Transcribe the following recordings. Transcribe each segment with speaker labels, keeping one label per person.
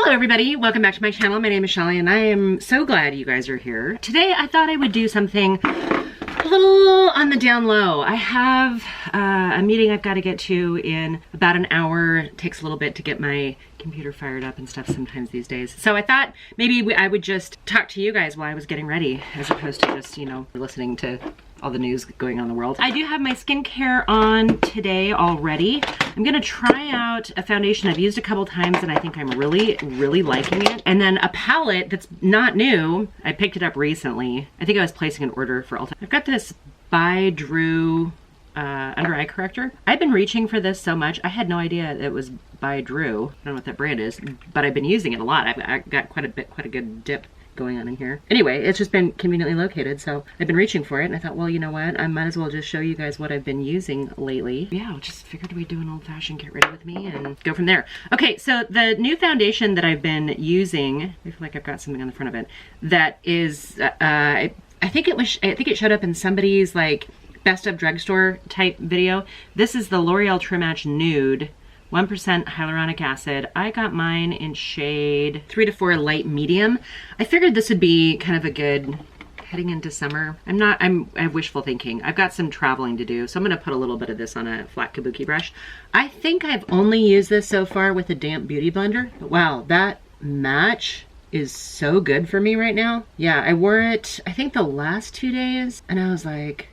Speaker 1: Hello everybody, welcome back to my channel. My name is Shelly and I am so glad you guys are here. Today I thought I would do something a little on the down low. I have a meeting I've got to get to in about an hour. It takes a little bit to get my computer fired up and stuff sometimes these days. So I thought maybe I would just talk to you guys while I was getting ready as opposed to just, you know, listening to all the news going on in the world. I do have my skincare on today already. I'm gonna try out a foundation I've used a couple times and I think I'm really liking it. And then a palette that's not new. I picked it up recently. I think I was placing an order for Ulta. I've got this by Drew under eye corrector. I've been reaching for this so much. I had no idea it was by Drew. I don't know what that brand is, but I've been using it a lot. I've got quite a good dip going on in here. Anyway, it's just been conveniently located, so I've been reaching for it, and I thought, well, you know what? I might as well just show you guys what I've been using lately. Yeah, I just figured we'd do an old-fashioned get ready with me and go from there. Okay, so the new foundation that I've been using, I feel like I've got something on the front of it, that is, I think it showed up in somebody's like best of drugstore type video. This is the L'Oreal True Match Nude. 1% hyaluronic acid. I got mine in shade 3 to 4 light medium. I figured this would be kind of a good heading into summer. I'm wishful thinking. I've got some traveling to do, so I'm gonna put a little bit of this on a flat kabuki brush. I think I've only used this so far with a damp beauty blender. But wow, that match is so good for me right now. Yeah, I wore it, I think the last 2 days, and I was like,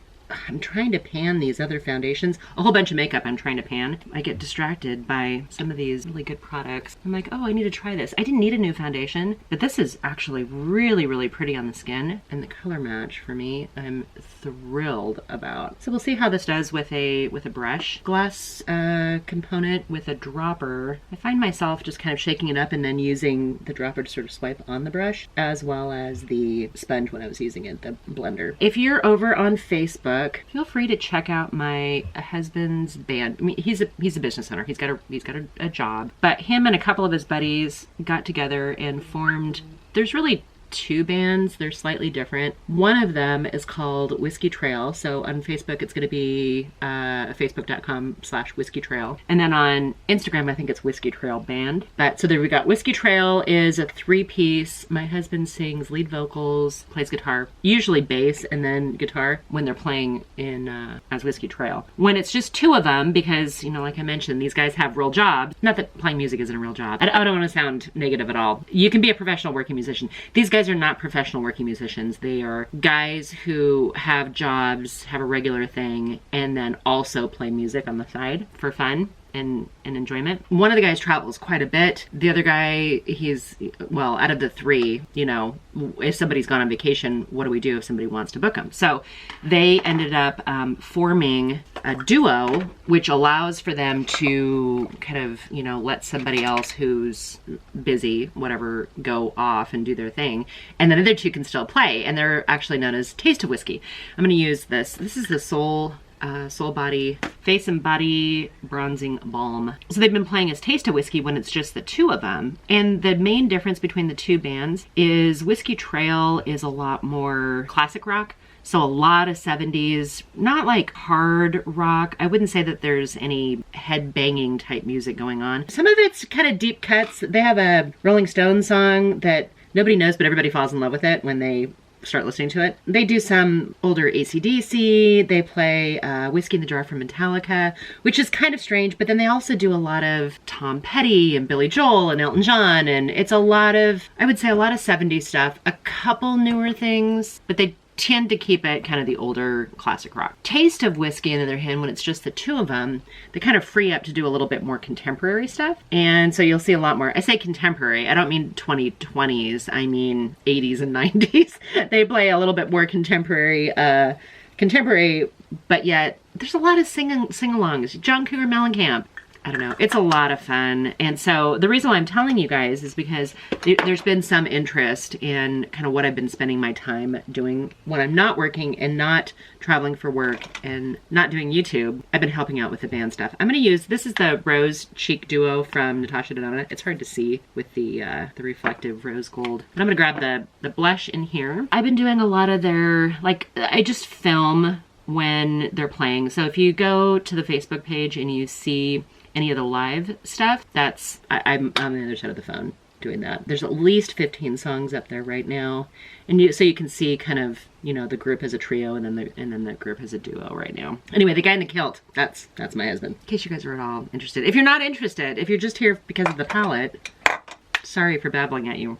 Speaker 1: I'm trying to pan these other foundations. A whole bunch of makeup I'm trying to pan. I get distracted by some of these really good products. I'm like, oh, I need to try this. I didn't need a new foundation, but this is actually really pretty on the skin. And the color match for me, I'm thrilled about. So we'll see how this does with a brush. Glass component with a dropper. I find myself just kind of shaking it up and then using the dropper to sort of swipe on the brush, as well as the sponge when I was using it, the blender. If you're over on Facebook, feel free to check out my husband's band. I mean, he's a business owner. He's got a job, but him and a couple of his buddies got together and formed. There's really two bands. They're slightly different. One of them is called Whiskey Trail. So on Facebook, it's going to be facebook.com/Whiskey Trail. And then on Instagram, I think it's Whiskey Trail Band. But so there we got Whiskey Trail is a 3-piece. My husband sings lead vocals, plays guitar, usually bass and then guitar when they're playing in as Whiskey Trail. When it's just two of them, because, you know, like I mentioned, these guys have real jobs. Not that playing music isn't a real job. I don't want to sound negative at all. You can be a professional working musician. These guys are not professional working musicians. They are guys who have jobs, have a regular thing, and then also play music on the side for fun and enjoyment. One of the guys travels quite a bit. The other guy, well, out of the three, you know, if somebody's gone on vacation, what do we do if somebody wants to book them? So they ended up forming a duo, which allows for them to kind of, you know, let somebody else who's busy, whatever, go off and do their thing. And then the other two can still play. And they're actually known as Taste of Whiskey. I'm gonna use this. This is the Soul Body Face and Body Bronzing Balm. So they've been playing as Taste of Whiskey when it's just the two of them. And the main difference between the two bands is Whiskey Trail is a lot more classic rock. So a lot of 70s, not like hard rock. I wouldn't say that there's any head banging type music going on. Some of it's kind of deep cuts. They have a Rolling Stones song that nobody knows, but everybody falls in love with it when they start listening to it. They do some older AC/DC. They play Whiskey in the Jar from Metallica, which is kind of strange, but then they also do a lot of Tom Petty and Billy Joel and Elton John, and it's a lot of, I would say, a lot of 70s stuff, a couple newer things, but they tend to keep it kind of the older classic rock. Taste of Whiskey, on the other hand, when it's just the two of them, they kind of free up to do a little bit more contemporary stuff. And so you'll see a lot more. I say contemporary, I don't mean 2020s, I mean 80s and 90s. They play a little bit more contemporary, but yet there's a lot of sing-alongs. John Cougar Mellencamp. I don't know, it's a lot of fun. And so the reason why I'm telling you guys is because there's been some interest in kind of what I've been spending my time doing when I'm not working and not traveling for work and not doing YouTube. I've been helping out with the band stuff. I'm gonna use, this is the Rose Cheek Duo from Natasha Denona. It's hard to see with the reflective rose gold. But I'm gonna grab the blush in here. I've been doing a lot of their, like, I just film when they're playing. So if you go to the Facebook page and you see any of the live stuff, that's, I'm on the other side of the phone doing that. There's at least 15 songs up there right now. And so you can see kind of, you know, the group as a trio and then the group as a duo right now. Anyway, the guy in the kilt, that's my husband. In case you guys are at all interested. If you're not interested, if you're just here because of the palette, sorry for babbling at you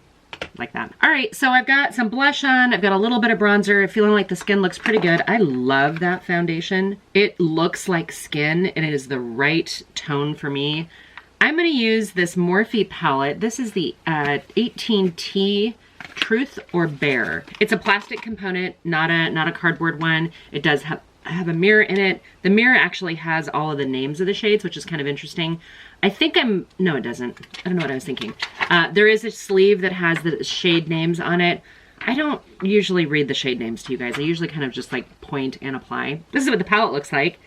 Speaker 1: like that. All right, so I've got some blush on. I've got a little bit of bronzer. Feeling like the skin looks pretty good. I love that foundation. It looks like skin and it is the right tone for me. I'm gonna use this Morphe palette. This is the 18T Truth or Bear. It's a plastic component, not a cardboard one. It does have a mirror in it. The mirror actually has all of the names of the shades, which is kind of interesting. I think no, it doesn't. I don't know what I was thinking. There is a sleeve that has the shade names on it. I don't usually read the shade names to you guys. I usually kind of just like point and apply. This is what the palette looks like.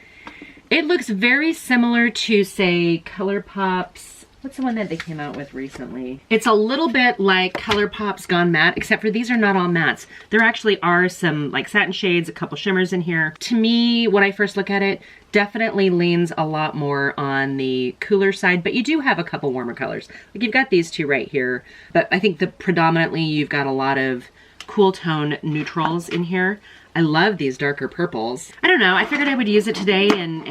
Speaker 1: It looks very similar to, say, ColourPop's. What's the one that they came out with recently? It's a little bit like ColourPop's Gone Matte, except for these are not all mattes. There actually are some like satin shades, a couple shimmers in here. To me, when I first look at it, definitely leans a lot more on the cooler side, but you do have a couple warmer colors. Like you've got these two right here, but I think predominantly you've got a lot of cool tone neutrals in here. I love these darker purples. I don't know, I figured I would use it today and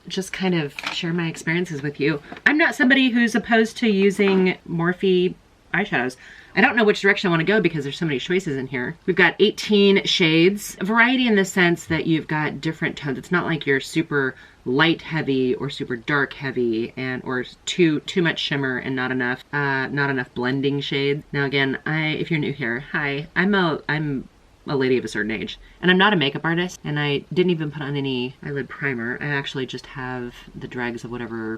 Speaker 1: just kind of share my experiences with you. I'm not somebody who's opposed to using Morphe eyeshadows. I don't know which direction I want to go because there's so many choices in here. We've got 18 shades, variety in the sense that you've got different tones. It's not like you're super light heavy or super dark heavy or too much shimmer and not enough blending shade. Now again, if you're new here, hi, I'm a lady of a certain age. And I'm not a makeup artist, and I didn't even put on any eyelid primer. I actually just have the dregs of whatever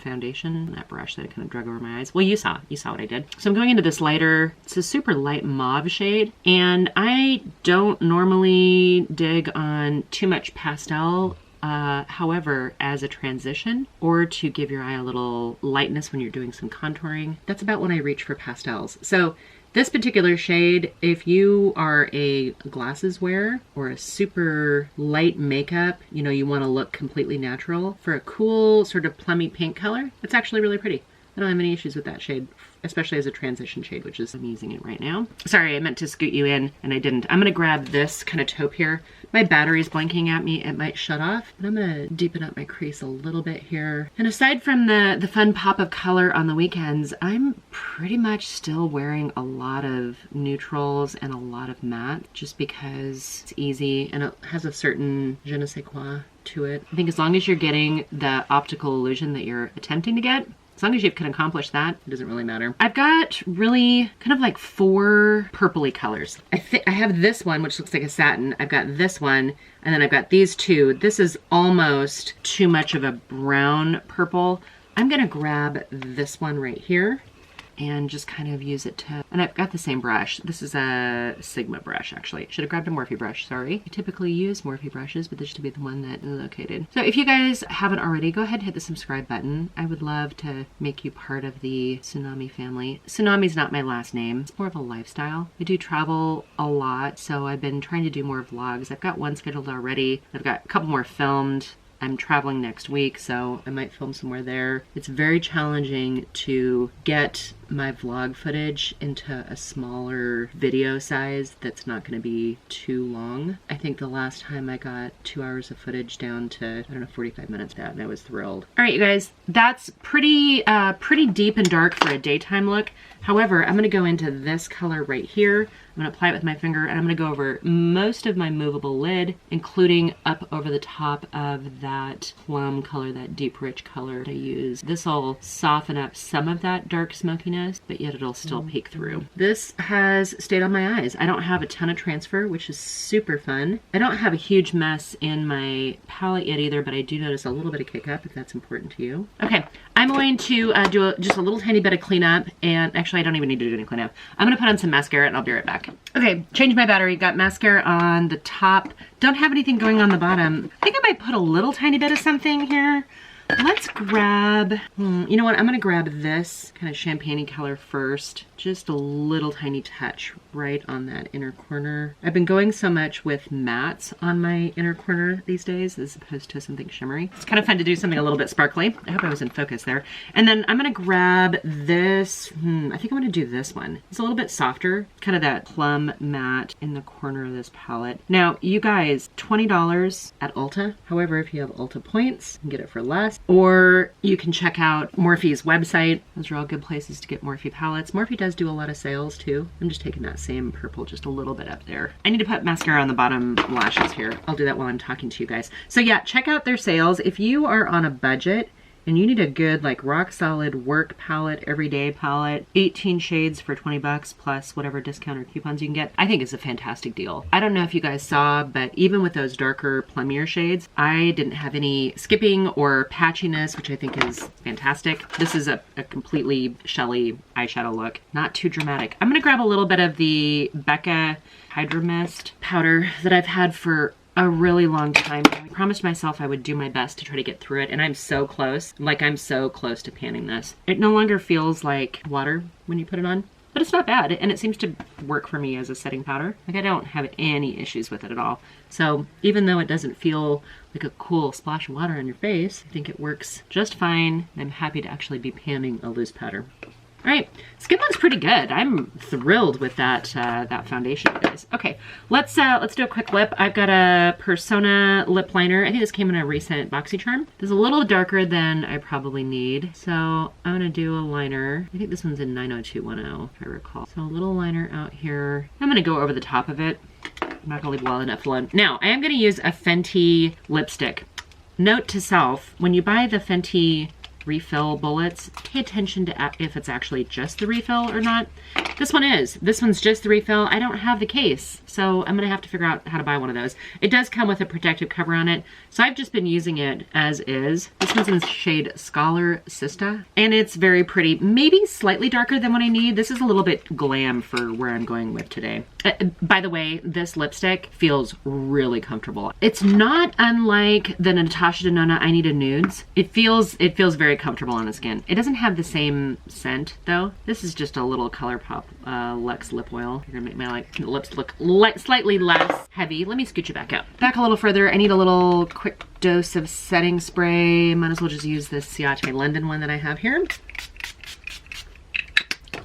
Speaker 1: foundation, that brush that I kind of drug over my eyes. Well, you saw what I did. So I'm going into this lighter, it's a super light mauve shade, and I don't normally dig on too much pastel. However, as a transition or to give your eye a little lightness when you're doing some contouring, that's about when I reach for pastels. So this particular shade, if you are a glasses wearer or a super light makeup, you know, you want to look completely natural, for a cool sort of plummy pink color, it's actually really pretty. I don't have any issues with that shade, especially as a transition shade, which is, I'm using it right now. Sorry, I meant to scoot you in and I didn't. I'm gonna grab this kind of taupe here. My battery's blinking at me, it might shut off, but I'm gonna deepen up my crease a little bit here. And aside from the fun pop of color on the weekends, I'm pretty much still wearing a lot of neutrals and a lot of matte, just because it's easy and it has a certain je ne sais quoi to it. I think as long as you're getting the optical illusion that you're attempting to get, as long as you can accomplish that, it doesn't really matter. I've got really kind of like 4 purpley colors. I have this one, which looks like a satin. I've got this one, and then I've got these two. This is almost too much of a brown purple. I'm gonna grab this one right here and just kind of use it to, and I've got the same brush. This is a Sigma brush, actually. Should have grabbed a Morphe brush, sorry. I typically use Morphe brushes, but this should be the one that is located. So if you guys haven't already, go ahead and hit the subscribe button. I would love to make you part of the Tsunami family. Tsunami's not my last name. It's more of a lifestyle. I do travel a lot, so I've been trying to do more vlogs. I've got one scheduled already. I've got a couple more filmed. I'm traveling next week, so I might film somewhere there. It's very challenging to get my vlog footage into a smaller video size that's not going to be too long. I think the last time I got 2 hours of footage down to, I don't know, 45 minutes and I was thrilled. All right, you guys, that's pretty deep and dark for a daytime look. However, I'm going to go into this color right here. I'm going to apply it with my finger, and I'm going to go over most of my movable lid, including up over the top of that plum color, that deep rich color I use. This will soften up some of that dark smokiness, but yet it'll still peek through. This has stayed on my eyes. I don't have a ton of transfer, which is super fun. I don't have a huge mess in my palette yet either, but I do notice a little bit of kick up if that's important to you. Okay, I'm going to do just a little tiny bit of cleanup, and actually I don't even need to do any cleanup. I'm going to put on some mascara and I'll be right back. Okay, changed my battery, got mascara on the top. Don't have anything going on the bottom. I think I might put a little tiny bit of something here. Let's grab, you know what, I'm gonna grab this kind of champagne-y color first, just a little tiny touch right on that inner corner. I've been going so much with mattes on my inner corner these days as opposed to something shimmery. It's kind of fun to do something a little bit sparkly. I hope I was in focus there. And then I'm gonna grab this, I think I'm gonna do this one. It's a little bit softer, kind of that plum matte in the corner of this palette. Now, you guys, $20 at Ulta. However, if you have Ulta points, you can get it for less. Or you can check out Morphe's website. Those are all good places to get Morphe palettes. Morphe does do a lot of sales too. I'm just taking that same purple just a little bit up there. I need to put mascara on the bottom lashes here. I'll do that while I'm talking to you guys. So yeah, check out their sales. If you are on a budget and you need a good, like, rock solid work palette, everyday palette, 18 shades for 20 bucks plus whatever discount or coupons you can get, I think it's a fantastic deal. I don't know if you guys saw, but even with those darker, plummier shades, I didn't have any skipping or patchiness, which I think is fantastic. This is a completely Shelly eyeshadow look. Not too dramatic. I'm gonna grab a little bit of the Becca Hydra Mist powder that I've had for a really long time. I promised myself I would do my best to try to get through it, and I'm so close. Like, I'm so close to panning this. It no longer feels like water when you put it on, but it's not bad, and it seems to work for me as a setting powder. Like, I don't have any issues with it at all. So even though it doesn't feel like a cool splash of water on your face, I think it works just fine. I'm happy to actually be panning a loose powder. All right, skin looks pretty good. I'm thrilled with that that foundation, guys. Okay, let's do a quick lip. I've got a Persona lip liner. I think this came in a recent BoxyCharm. This is a little darker than I probably need, so I'm gonna do a liner. I think this one's in 90210, if I recall. So a little liner out here. I'm gonna go over the top of it. I'm not gonna leave well enough alone. Now, I am gonna use a Fenty lipstick. Note to self, when you buy the Fenty refill bullets, pay attention to if it's actually just the refill or not. This one is. This one's just the refill. I don't have the case, so I'm gonna have to figure out how to buy one of those. It does come with a protective cover on it, so I've just been using it as is. This one's in the shade Scholar Sista, and it's very pretty. Maybe slightly darker than what I need. This is a little bit glam for where I'm going with today. By the way, this lipstick feels really comfortable. It's not unlike the Natasha Denona I Need a Nudes. It feels very comfortable on the skin. It doesn't have the same scent though. This is just a little ColourPop Luxe lip oil. You're gonna make my lips look slightly less heavy. Let me scooch it back out. Back a little further. I need a little quick dose of setting spray. Might as well just use this Ciate London one that I have here.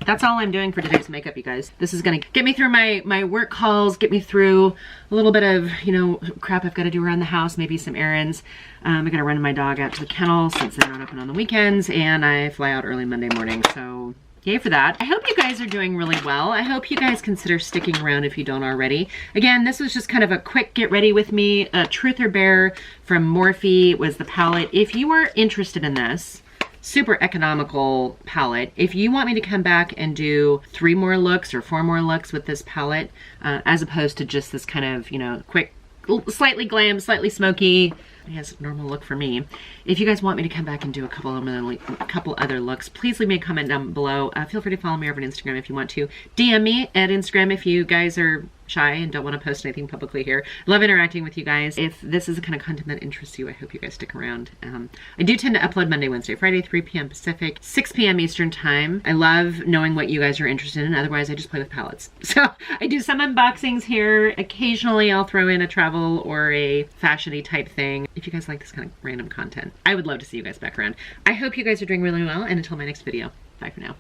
Speaker 1: That's all I'm doing for today's makeup, you guys. This is gonna get me through my work calls, get me through a little bit of, you know, crap I've gotta do around the house, maybe some errands. I gotta run my dog out to the kennel since they're not open on the weekends, and I fly out early Monday morning, so yay for that. I hope you guys are doing really well. I hope you guys consider sticking around if you don't already. Again, this was just kind of a quick get ready with me. Truth or Bear from Morphe was the palette. If you are interested in this, super economical palette. If you want me to come back and do 3 more looks or 4 more looks with this palette, as opposed to just this kind of, you know, quick, slightly glam, slightly smoky, I guess normal look for me. If you guys want me to come back and do a couple other looks, please leave me a comment down below. Feel free to follow me over on Instagram if you want to. DM me at Instagram if you guys are shy and don't want to post anything publicly here. Love interacting with you guys. If this is the kind of content that interests you, I hope you guys stick around. I do tend to upload Monday, Wednesday, Friday, 3 p.m. Pacific, 6 p.m. Eastern time. I love knowing what you guys are interested in. Otherwise, I just play with palettes. So I do some unboxings here. Occasionally, I'll throw in a travel or a fashion-y type thing. If you guys like this kind of random content, I would love to see you guys back around. I hope you guys are doing really well, and until my next video, bye for now.